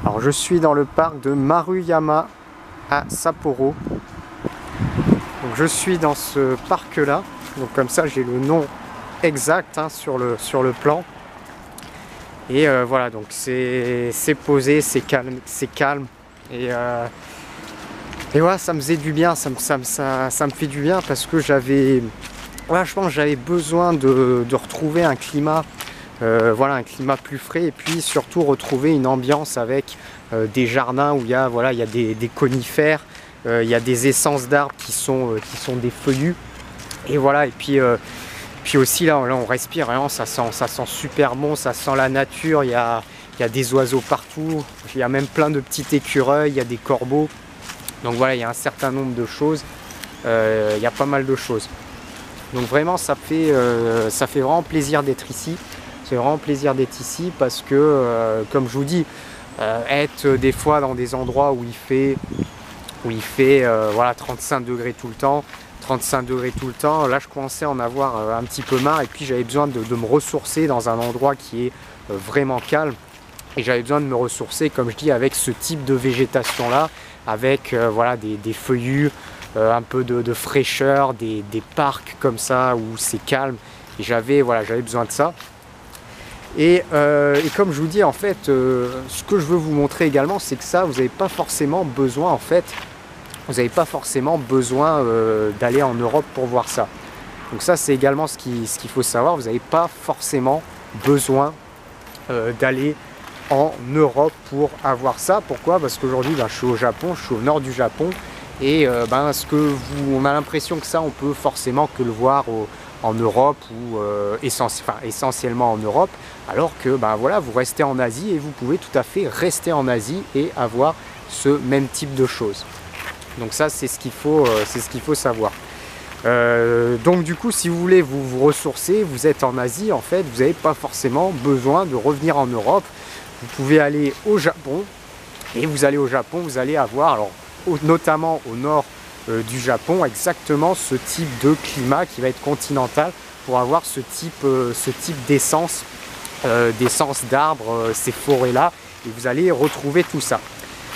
Alors je suis dans le parc de Maruyama à Sapporo. Donc je suis dans ce parc là, donc comme ça j'ai le nom exact sur le plan. Et voilà, donc c'est posé, c'est calme. Et voilà, ça me faisait du bien, ça me fait du bien parce que j'avais, voilà, je pense que j'avais besoin de retrouver un climat, voilà, un climat plus frais, et puis surtout retrouver une ambiance avec des jardins où il y a, voilà, il y a des conifères, il y a des essences d'arbres qui sont des feuillus, et voilà, et puis aussi là on respire, vraiment, ça sent super bon, ça sent la nature, il y a des oiseaux partout, il y a même plein de petits écureuils, il y a des corbeaux. Donc voilà, il y a un certain nombre de choses, il y a pas mal de choses. Donc vraiment ça fait vraiment plaisir d'être ici. C'est vraiment plaisir d'être ici parce que, comme je vous dis, être des fois dans des endroits où il fait voilà, 35 degrés tout le temps, là je commençais à en avoir un petit peu marre, et puis j'avais besoin de me ressourcer dans un endroit qui est vraiment calme. Et j'avais besoin de me ressourcer, comme je dis, avec ce type de végétation là, avec voilà, des feuillus, un peu de fraîcheur, des parcs comme ça où c'est calme. Et j'avais besoin de ça. Et comme je vous dis, en fait, ce que je veux vous montrer également, c'est que ça, vous n'avez pas forcément besoin, en fait, d'aller en Europe pour voir ça. Donc ça, c'est également ce qu'il faut savoir. Vous n'avez pas forcément besoin d'aller en Europe pour avoir ça. Pourquoi? Parce qu'aujourd'hui je suis au Japon, je suis au nord du Japon, et on a l'impression que ça on peut forcément que le voir en Europe, ou essentiellement en Europe, alors que voilà, vous restez en Asie et vous pouvez tout à fait rester en Asie et avoir ce même type de choses. Donc ça, c'est ce qu'il faut savoir. Donc du coup, si vous voulez vous ressourcer, vous êtes en Asie, en fait, vous n'avez pas forcément besoin de revenir en Europe. Vous pouvez aller au Japon, et vous allez au Japon, vous allez avoir, alors, notamment au nord du Japon, exactement ce type de climat qui va être continental, pour avoir ce type d'essence d'arbres, ces forêts-là, et vous allez retrouver tout ça.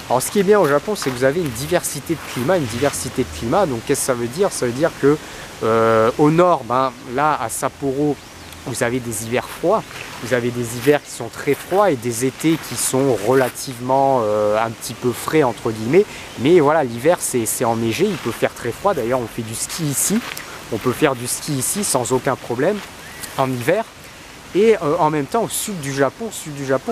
Alors ce qui est bien au Japon, c'est que vous avez une diversité de climat, donc qu'est-ce que ça veut dire? Ça veut dire que au nord, là à Sapporo, vous avez des hivers froids, vous avez des hivers qui sont très froids et des étés qui sont relativement un petit peu frais entre guillemets. Mais voilà, l'hiver c'est enneigé, il peut faire très froid. D'ailleurs on fait du ski ici, on peut faire du ski ici sans aucun problème en hiver. Et en même temps, au sud du Japon,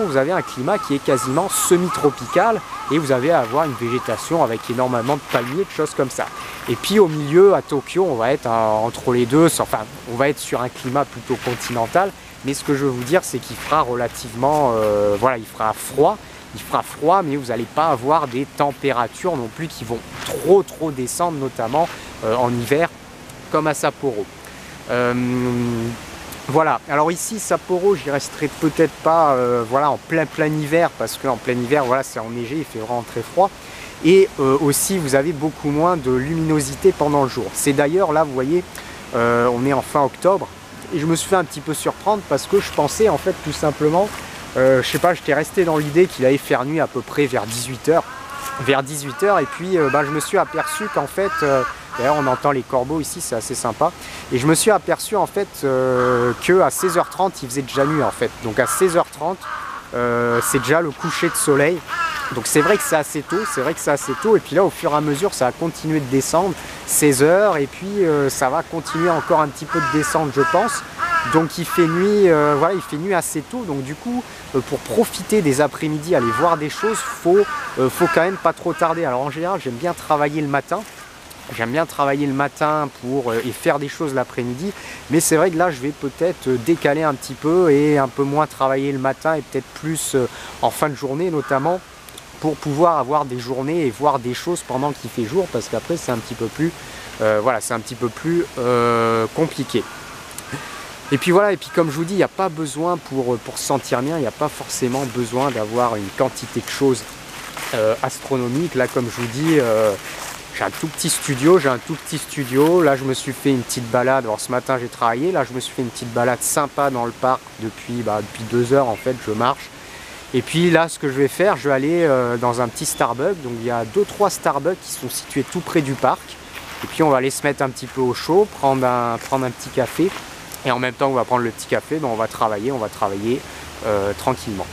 vous avez un climat qui est quasiment semi-tropical, et vous allez avoir une végétation avec énormément de palmiers, de choses comme ça. Et puis au milieu, à Tokyo, on va être entre les deux, enfin, on va être sur un climat plutôt continental. Mais ce que je veux vous dire, c'est qu'il fera relativement, voilà, il fera froid, mais vous n'allez pas avoir des températures non plus qui vont trop descendre, notamment en hiver, comme à Sapporo. Voilà, alors ici Sapporo, j'y resterai peut-être pas voilà, en plein hiver, parce qu'en plein hiver, voilà, c'est enneigé, il fait vraiment très froid. Et aussi, vous avez beaucoup moins de luminosité pendant le jour. C'est d'ailleurs, là, vous voyez, on est en fin octobre, et je me suis fait un petit peu surprendre parce que je pensais, en fait, tout simplement, je sais pas, j'étais resté dans l'idée qu'il allait faire nuit à peu près vers 18 h. Et puis je me suis aperçu qu'en fait, d'ailleurs on entend les corbeaux ici, c'est assez sympa, et je me suis aperçu en fait qu'à 16h30 il faisait déjà nuit en fait. Donc à 16h30 c'est déjà le coucher de soleil. Donc c'est vrai que c'est assez tôt, et puis là au fur et à mesure ça va continuer de descendre, 16 h, et puis ça va continuer encore un petit peu de descendre, je pense. Donc il fait nuit, voilà, il fait nuit assez tôt, donc du coup pour profiter des après-midi, aller voir des choses, faut quand même pas trop tarder. Alors en général j'aime bien travailler le matin, et faire des choses l'après-midi, mais c'est vrai que là je vais peut-être décaler un petit peu et un peu moins travailler le matin, et peut-être plus en fin de journée notamment, pour pouvoir avoir des journées et voir des choses pendant qu'il fait jour, parce qu'après c'est un petit peu plus voilà, c'est un petit peu plus compliqué. Et puis voilà, et puis comme je vous dis, il n'y a pas besoin pour se sentir bien, il n'y a pas forcément besoin d'avoir une quantité de choses astronomiques. Là comme je vous dis, j'ai un tout petit studio, là je me suis fait une petite balade. Alors ce matin j'ai travaillé, là je me suis fait une petite balade sympa dans le parc depuis 2 heures en fait, je marche. Et puis là, ce que je vais faire, je vais aller dans un petit Starbucks. Donc il y a 2-3 Starbucks qui sont situés tout près du parc. Et puis on va aller se mettre un petit peu au chaud, prendre un petit café. Et en même temps qu'on va prendre le petit café, ben, on va travailler tranquillement.